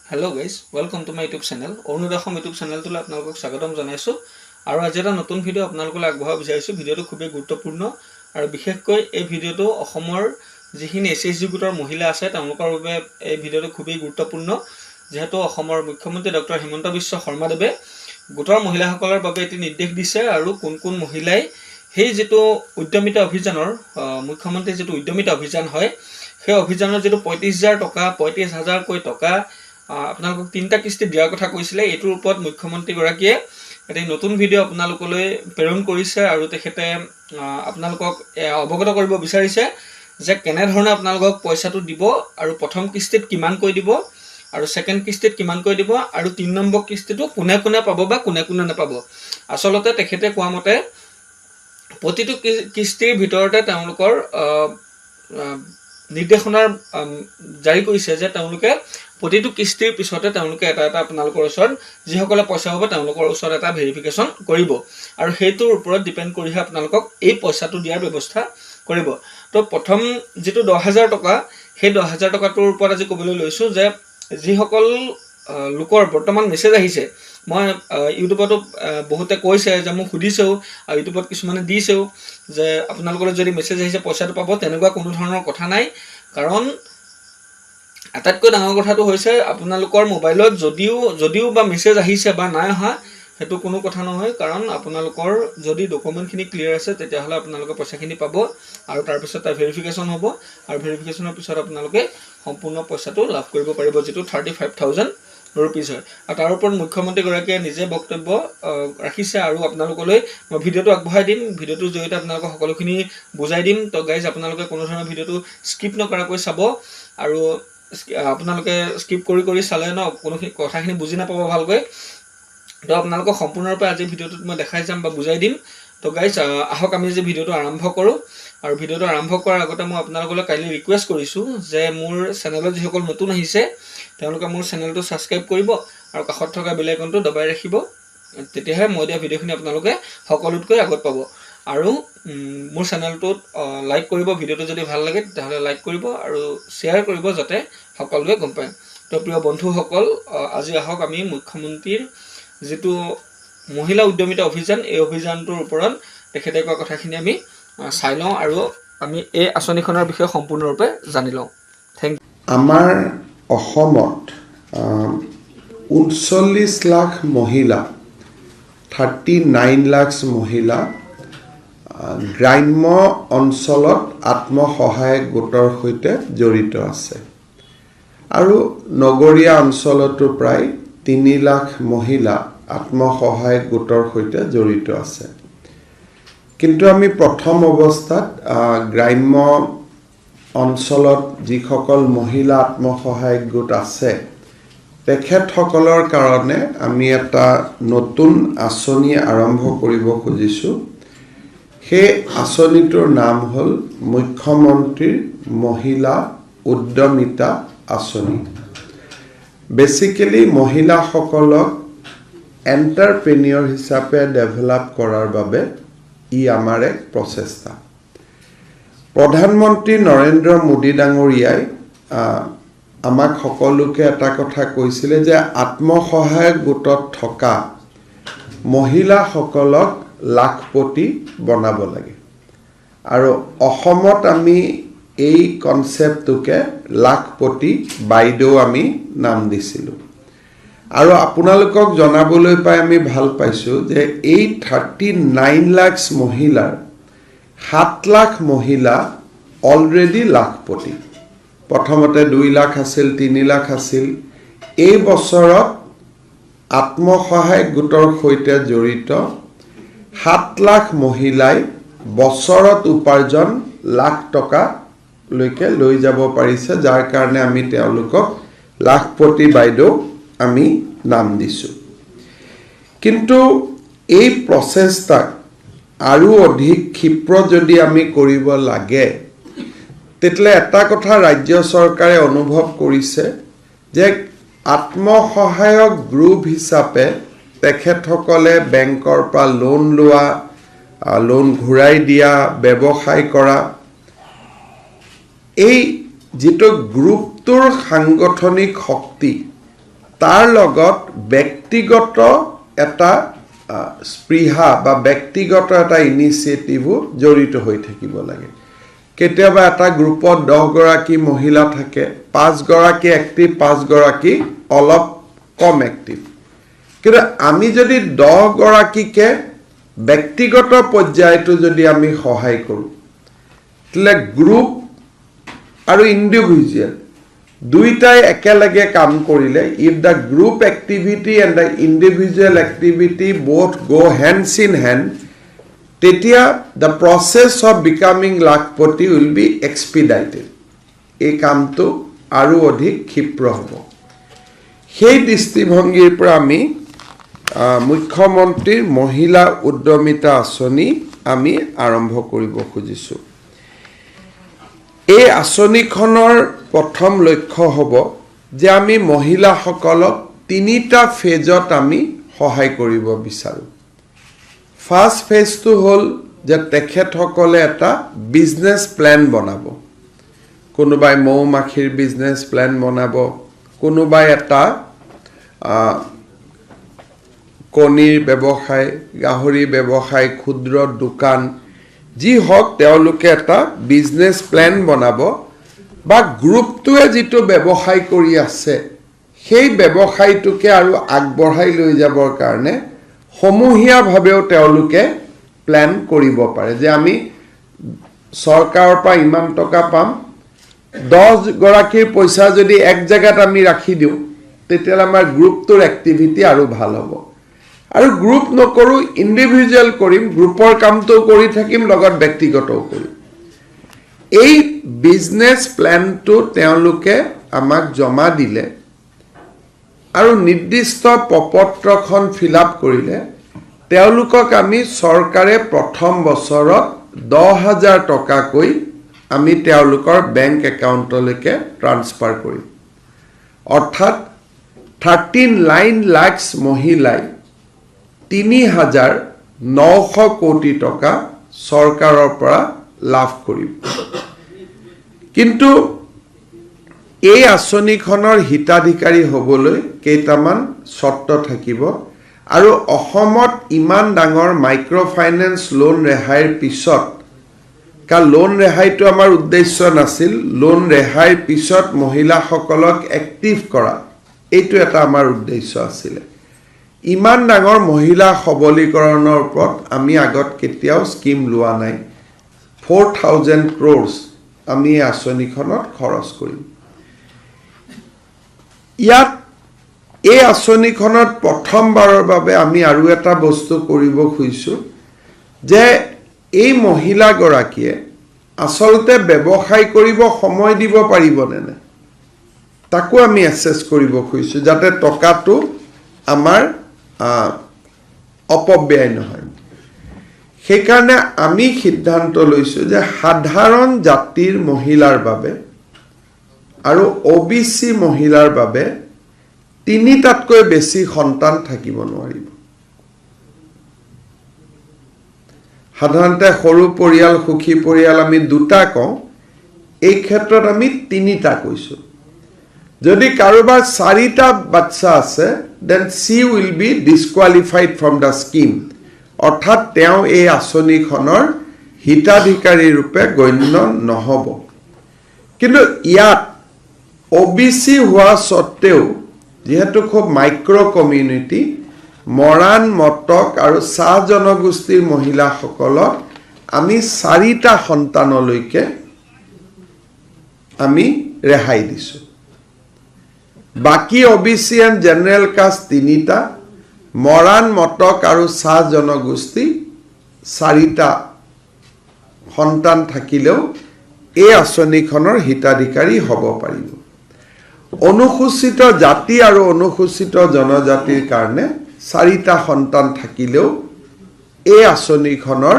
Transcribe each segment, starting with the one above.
Hello guys, welcome to my YouTube channel. Orunodasham YouTube channel to আপোনালোকক স্বাগতম জনাইছো আৰু আজি এটা নতুন ভিডিও আপোনালোকক আগবঢ়াব বিচাৰিছো। ভিডিওটো খুবেই গুৰুত্বপূৰ্ণ আৰু বিশেষকৈ এই ভিডিওটো অসমৰ যিখিনি এছএছজি গোটৰ মহিলা আছে তেওঁলোকৰ বাবে এই ভিডিওটো খুবেই গুৰুত্বপূৰ্ণ যেহেতু অসমৰ মুখ্যমন্ত্ৰী ডক্টৰ হিমন্ত বিশ্ব শৰ্মাদেৱে গোটৰ মহিলাসকলৰ বাবে এটি নিৰ্দেশ দিছে আৰু কোন মহিলাই সেই যেটো উদ্যমিতা অভিযানৰ মুখ্যমন্ত্ৰী যেটো উদ্যমিতা অভিযান হয় সেই অভিযানৰ যেটো 35000 টকা 35000 কৈ টকা আপোনালোকক তিনটা কিস্তি দিয়াৰ কথা কৈছিলে এটোৰ ওপৰত মুখ্যমন্ত্ৰী গৰাকীয়ে এটা নতুন ভিডিও আপোনালোকলৈ প্ৰেৰণ কৰিছে আৰু তেখেতে আপোনালোকক অৱগত কৰিব বিচাৰিছে যে কেনে ধৰণে আপোনালোকক পইচাটো দিব আৰু প্ৰথম কিস্তিত কিমান কৈ দিব আৰু সেকেন্ড কিস্তিত কিমান কৈ দিব আৰু 3 নম্বৰ কিস্তিটো কোনে পাব বা কোনে নাপাব আসলতে তেখেতে কোৱা মতে প্ৰতিটো কিস্তিৰ ভিতৰতে তেওঁলোকৰ নিৰ্দেশনাৰ জাৰি কৰিছে যে তেওঁলোকে প্ৰতিটো কিস্তিৰ পিছতে তেওঁলোকে এটা আপোনালোকৰ ওচৰত যিসকলে পইচা হ'ব তেওঁলোকৰ ওচৰত এটা ভেৰিফিকেশন কৰিব আৰু হেতুৰ ওপৰত ডিপেন্ড কৰিহে আপোনালোকক এই পইচাটো দিয়াৰ ব্যৱস্থা কৰিব তো প্ৰথম যেটো 10000 টকা সেই 10000 টকাটোৰ ওপৰত আজি ক'বলৈ লৈছো যে যিসকল লোকৰ বৰ্তমান মেছেজ আহিছে মই ইউটিউবতো বহুতে কৈছে যে মোক সুধিছেও আৰু ইউটিউবত কিছুমানে দিছেও যে আপোনালোকৰ যদি মেছেজ আহিছে পইচাটো পাব তেনেকুৱা কোনো ধৰণৰ কথা নাই কাৰণ আটাইতকৈ ডাঙৰ কথাটো হৈছে আপোনালোকৰ মোবাইলত যদিও বা মেছেজ আহিছে বা নাই অহা হেতু কোনো কথা নহয় কাৰণ আপোনালোকৰ যদি ডকুমেন্টখিনি ক্লিয়াৰ আছে তেতিয়া হলে আপোনালোকে পইচাখিনি পাব আৰু তাৰ পিছত তাৰ ভেৰিফিকেশন হ'ব আৰু ভেৰিফিকেশনৰ পিছত আপোনালোকে সম্পূৰ্ণ পইচাটো লাভ কৰিব পাৰিব যেটো 35000 रुपीस হয় আৰু তাৰ ওপৰত মুখ্যমন্ত্ৰী গৰাকীয়ে নিজে বক্তব্য ৰাখিছে আৰু আপোনালোকলৈ মই ভিডিওটো আগবঢ়াই দিম ভিডিওটোৰ জৰিয়তে আপোনালোকক সকলোখিনি বুজাই দিম তো গাইজ আপোনালোকে কোনো ধৰণৰ ভিডিওটো স্কিপ নকৰাকৈ চাব আৰু আপোনালোকে স্কিপ কৰি চালে ন কোনো কথাখিনি বুজি নাপাব ভালকৈ তো আপোনালোকক সম্পূৰ্ণৰূপে আজি ভিডিওটোত মই দেখাই যাম বা বুজাই দিম তো গাইজ আহক আমি যে ভিডিওটো আৰম্ভ কৰো আৰু ভিডিওটো আৰম্ভ কৰাৰ আগতে মই আপোনালোকলৈ কাইলৈ ৰিকুৱেষ্ট কৰিছো যে মোৰ চেনেলত যিসকল নতুন আহিছে তেওঁলোকে মোৰ চেনেলটো সাবস্ক্ৰাইব কৰিব আৰু কাষত থকা বেল আইকনটো দবাই ৰাখিব তেতিয়াহে মই দিয়া ভিডিওখিনি আপোনালোকে সকলোতকৈ আগত পাব আৰু মোৰ চেনেলটোত লাইক কৰিব ভিডিওটো যদি ভাল লাগে তাহলে লাইক কৰিব আৰু শেয়াৰ কৰিব যাতে সকলোৱে গম পায় তো প্ৰিয় বন্ধুসকল আজি আহক আমি মুখ্যমন্ত্ৰীৰ যেটো মহিলা উদ্যমিতা অভিযান এই অভিযানটোৰ ওপৰত তেখেতে কোৱা কথাখিনি আমি চাই লওঁ আৰু আমি এই আঁচনিখনৰ বিষয়ে সম্পূৰ্ণৰূপে জানি লওঁ থ্যাংক আমাৰ অসমত 39 লাখ মহিলা 39 লাখ মহিলা গ্ৰাম্য অঞ্চলত আত্মসহায়ক গোটৰ সৈতে জড়িত আছে আৰু নগৰীয়া অঞ্চলতো প্ৰায় 3 লাখ মহিলা আত্মসহায়ক গোটৰ সৈতে জড়িত আছে কিন্তু আমি প্ৰথম অৱস্থাত গ্ৰাম্য অঞ্চলত যিসকল মহিলা আত্মসহায়ক গোট আছে তেখেতসকলৰ কাৰণে আমি এটা নতুন আঁচনি আৰম্ভ কৰিব খুজিছো সেই আঁচনিটোৰ নাম হ'ল মুখ্যমন্ত্ৰীৰ মহিলা উদ্যমিতা আঁচনি বেসিক্যালি মহিলাসকলক এন্টাৰপ্ৰেনিয়ৰ হিচাপে ডেভেলপ কৰাৰ বাবে ই আমাৰ এক প্ৰচেষ্টা প্ৰধানমন্ত্ৰী নৰেন্দ্ৰ মোদী ডাঙৰীয়াই আমাক সকলোকে এটা কথা কৈছিলে যে আত্মসহায়ক গোটত থকা মহিলাসকলক লাখপতি বনাব লাগে আৰু অসমত আমি এই কনসেপ্টটোকে লাখপতি বাইদেউ আমি নাম দিছিলো আৰু আপোনালোকক জনাবলৈ পাই আমি ভাল পাইছো যে এই 39 লাখ মহিলাৰ 7 লাখ মহিলা অলৰেডি লাখপতি প্ৰথমতে 2 লাখ আছিল 3 লাখ আছিল এই বছৰত আত্মসহায়ক গোটৰ সৈতে জড়িত 7 লাখ মহিলাই বছৰত উপাৰ্জন লাখ টকা লৈকে লৈ যাব পাৰিছে যাৰ কাৰণে আমি তেওঁলোকক লাখপতি বাইদেউ আমি নাম দিছো কিন্তু এই প্ৰচেষ্টা আৰু অধিক ক্ষিপ্ৰ যদি আমি কৰিব লাগে তেতলে এটা কথা ৰাজ্য চৰকাৰে অনুভৱ কৰিছে যে আত্মসহায়ক গ্ৰুপ হিচাপে তেখেতসকলে বেংকৰ পৰা লোন লোৱা লোন ঘূৰাই দিয়া ব্যৱসায় কৰা এই যেটো গ্ৰুপটোৰ সাংগঠনিক শক্তি তাৰ লগত ব্যক্তিগত এটা স্পৃহা বা ব্যক্তিগত এটা ইনিচিয়েটিভো জড়িত হৈ থাকিব লাগে কেতিয়াবা এটা গ্ৰুপত 10 গৰাকী মহিলা থাকে 5 গৰাকী এক্টিভ 5 গৰাকী অলপ কম এক্টিভ কিন্তু আমি যদি 10 গৰাকীকে ব্যক্তিগত পৰ্যায়টো যদি আমি সহায় কৰোঁ তেলে গ্ৰুপ আৰু ইন্ডিভিজুৱেল দুইটাই একেলগে কাম কৰিলে if the group activity and the individual activity both go hands in hand তেতিয়া the process of becoming Lakhpati will be expedited এই কামটো আৰু অধিক ক্ষিপ্ৰ হ'ব সেই দৃষ্টিভংগীৰ পৰা আমি মুখ্যমন্ত্ৰীৰ মহিলা উদ্যমিতা আঁচনি আমি আৰম্ভ কৰিব খুজিছোঁ এই আঁচনিখনৰ প্ৰথম লক্ষ্য হ'ব যে আমি মহিলাসকলক 3টা ফেজত আমি সহায় কৰিব বিচাৰোঁ ফাৰ্ষ্ট ফেজটো হ'ল যে তেখেতসকলে এটা বিজনেছ প্লেন বনাব কোনোবাই মৌমাখিৰ বিজনেছ প্লেন বনাব কোনোবাই এটা কণীৰ ব্যৱসায় গাহৰি ব্যৱসায় ক্ষুদ্ৰ দোকান যি হওক তেওঁলোকে এটা বিজনেছ প্লেন বনাব বা গ্ৰুপটোৱে যিটো ব্যৱসায় কৰি আছে সেই ব্যৱসায়টোকে আৰু আগবঢ়াই লৈ যাবৰ কাৰণে সমূহীয়াভাৱেও তেওঁলোকে প্লেন কৰিব পাৰে যে আমি চৰকাৰৰ পৰা ইমান টকা পাম 10 গৰাকীৰ পইচা যদি এক জায়গাত আমি ৰাখি দিওঁ তেতিয়া আমাৰ গ্ৰুপটোৰ এক্টিভিটি আৰু ভাল হ'ব আৰু গ্ৰুপ নকৰো ইন্ডিভিজুৱেল কৰিম গ্ৰুপৰ কামটো কৰি থাকিম লগত ব্যক্তিগতও কৰিম এই বিজনেছ প্লেনটো তেওঁলোকে আমাক জমা দিলে আৰু নিৰ্দিষ্ট প্ৰপত্ৰখন ফিলআপ কৰিলে তেওঁলোকক আমি চৰকাৰে প্ৰথম বছৰত 10,000 টকাকৈ আমি তেওঁলোকৰ বেংক একাউণ্টলৈকে ট্ৰান্সফাৰ কৰিম অৰ্থাৎ 39 লাখ মহিলাই 3,900 কোটি টকা চৰকাৰৰ পৰা লাভ কৰিব কিন্তু এই আঁচনিখনৰ হিতাধিকাৰী হ'বলৈ কেইটামান চৰ্ত থাকিব আৰু অসমত ইমান ডাঙৰ মাইক্ৰ ফাইনেন্স লোন ৰেহাইৰ পিছত কাৰণ লোন ৰেহাইটো আমাৰ উদ্দেশ্য নাছিল লোন ৰেহাইৰ পিছত মহিলাসকলক এক্টিভ কৰা এইটো এটা আমাৰ উদ্দেশ্য আছিল ইমান ডাঙৰ মহিলা সবলীকৰণৰ ওপৰত আমি আগত কেতিয়াও স্কিম লোৱা নাই 4,000 crores আমি এই আঁচনিখনত খৰচ কৰিম ইয়াত এই আঁচনিখনত প্ৰথমবাৰৰ বাবে আমি আৰু এটা বস্তু কৰিব খুজিছোঁ যে এই মহিলাগৰাকীয়ে আচলতে ব্যৱসায় কৰিব সময় দিব পাৰিবনে নাই তাকো আমি এসেস কৰিব খুজিছোঁ যাতে টকাটো আমাৰ অপব্যয় নহয় সেইকাৰণে আমি সিদ্ধান্ত লৈছোঁ যে সাধাৰণ জাতিৰ মহিলাৰ বাবে আৰু ওবিসি মহিলাৰ বাবে 3টাতকৈ বেছি সন্তান থাকিব নোৱাৰিব সাধাৰণতে সৰু পৰিয়াল সুখী পৰিয়াল আমি 2টা কওঁ এই ক্ষেত্ৰত আমি 3টা কৈছোঁ যদি কাৰোবাৰ 4টা বাচ্চা আছে then she will be disqualified from the scheme অৰ্থাৎ তেওঁ এই আঁচনিখনৰ হিতাধিকাৰী ৰূপে গণ্য নহব কিন্তু ইয়াত ওবিসি হোৱা সত্ত্বেও যেহেতু খুব মাইক্ৰ কমিউনিটি মৰাণ মটক আৰু চাহ জনগোষ্ঠীৰ মহিলাসকলক আমি 4টা সন্তানলৈকে আমি ৰেহাই দিছোঁ বাকি ওবিসি এণ্ড জেনেৰেল কাষ্ট 3টা মৰাণ মটক আৰু চাহ জনগোষ্ঠী 4টা সন্তান থাকিলেও এই আঁচনিখনৰ হিতাধিকাৰী হ'ব পাৰিব অনুসূচিত জাতি আৰু অনুসূচিত জনজাতিৰ কাৰণে 4টা সন্তান থাকিলেও এই আঁচনিখনৰ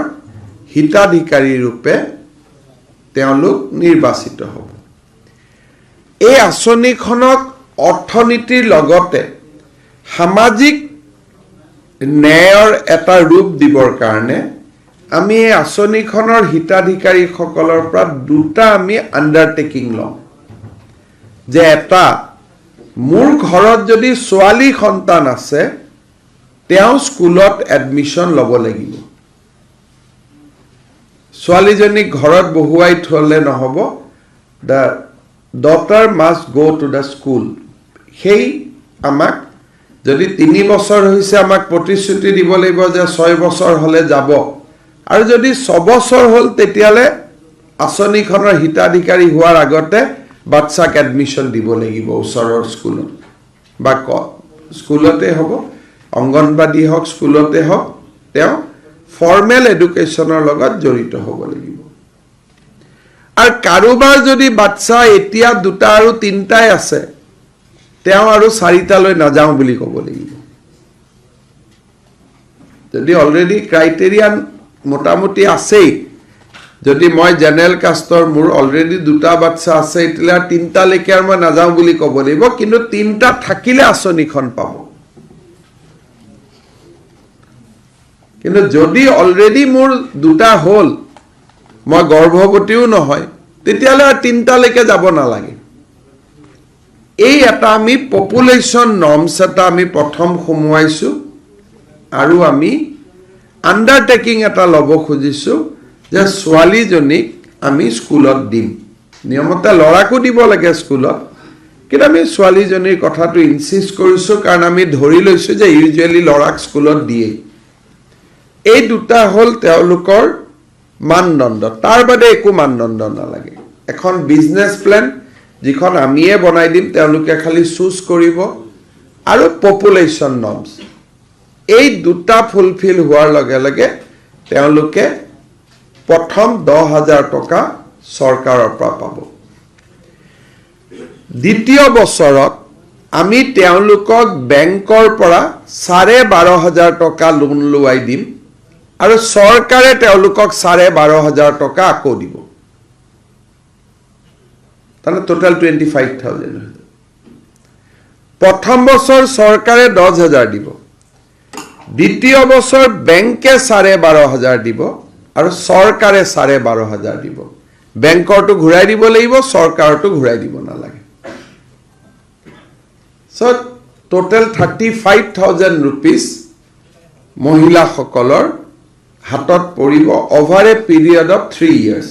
হিতাধিকাৰী ৰূপে তেওঁলোক নিৰ্বাচিত হ'ব এই আঁচনিখনক অৰ্থনীতিৰ লগতে সামাজিক ন্যায়ৰ এটা ৰূপ দিবৰ কাৰণে আমি এই আঁচনিখনৰ হিতাধিকাৰীসকলৰ পৰা 2টা আমি আণ্ডাৰটেকিং লওঁ যে এটা মোৰ ঘৰত যদি ছোৱালী সন্তান আছে তেওঁ স্কুলত এডমিশ্যন ল'ব লাগিব ছোৱালীজনীক ঘৰত বহুৱাই থলে নহ'ব the daughter must go to the school সেই আমাক যদি 3 বছৰ হৈছে আমাক প্ৰতিশ্ৰুতি দিব লাগিব যে 6 বছৰ হলে যাব আৰু যদি 6 বছৰ হল তেতিয়ালে আঁচনিখনৰ হিতাধিকাৰী হোৱাৰ আগতে বাচ্চাক এডমিশ্যন দিব লাগিব ওচৰৰ স্কুলত বা স্কুলতে হ'ব অংগনবাদী হওক স্কুলতে হওক তেওঁ ফৰ্মেল এডুকেশ্যনৰ লগত জড়িত হ'ব লাগিব আৰু কাৰোবাৰ যদি বাচ্চা এতিয়া 2টা আৰু 3টাই আছে তেওঁ আৰু 4টালৈ নাযাওঁ বুলি ক'ব লাগিব যদি অলৰেডি ক্ৰাইটেৰিয়া মোটামুটি আছেই যদি মই জেনেৰেল কাষ্টৰ মোৰ অলৰেডি 2টা বাচ্চা আছে এতিয়া 3টালৈকে আৰু মই নাযাওঁ বুলি ক'ব লাগিব কিন্তু 3টা থাকিলে আঁচনিখন পাব কিন্তু যদি অলৰেডি মোৰ 2টা হ'ল মই গৰ্ভৱতীও নহয় তেতিয়ালে 3টালৈকে যাব নালাগে এই এটা আমি পপুলেশ্যন নৰ্মছ এটা আমি প্ৰথম সোমোৱাইছো আৰু আমি আন্ডাৰটেকিং এটা ল'ব খুজিছো যে ছোৱালীজনীক আমি স্কুলত দিম নিয়মতে ল'ৰাকো দিব লাগে স্কুলত কিন্তু আমি ছোৱালীজনীৰ কথাটো ইনসিষ্ট কৰিছো কাৰণ আমি ধৰি লৈছো যে ইউজুৱেলি ল'ৰাক স্কুলত দিয়ে এই 2টা হ'ল তেওঁলোকৰ মানদণ্ড তাৰ বাদে একো মানদণ্ড নালাগে এখন বিজনেছ প্ল্যান যিখন আমিয়ে বনাই দিম তেওঁলোকে খালি চুজ কৰিব আৰু পপুলেশ্যন নৰ্মছ এই 2টা ফুলফিল হোৱাৰ লগে লগে তেওঁলোকে প্ৰথম 10,000 টকা চৰকাৰৰ পৰা পাব দ্বিতীয় বছৰত আমি তেওঁলোকক বেংকৰ পৰা 12,500 টকা লোন লোৱাই দিম আৰু চৰকাৰে তেওঁলোকক 12,500 টকা আকৌ দিব তাহলে টোটাল 25,000 প্ৰথম বছৰ চৰকাৰে 10,000 দিব দ্বিতীয় বছৰ বেংকে 12,500 দিব আৰু চৰকাৰে 12,500 দিব বেংকৰটো ঘূৰাই দিব লাগিব চৰকাৰটো ঘূৰাই দিব নালাগে সো টোটাল 35,000 rupees মহিলাসকলৰ হাতত পৰিব over a period of 3 years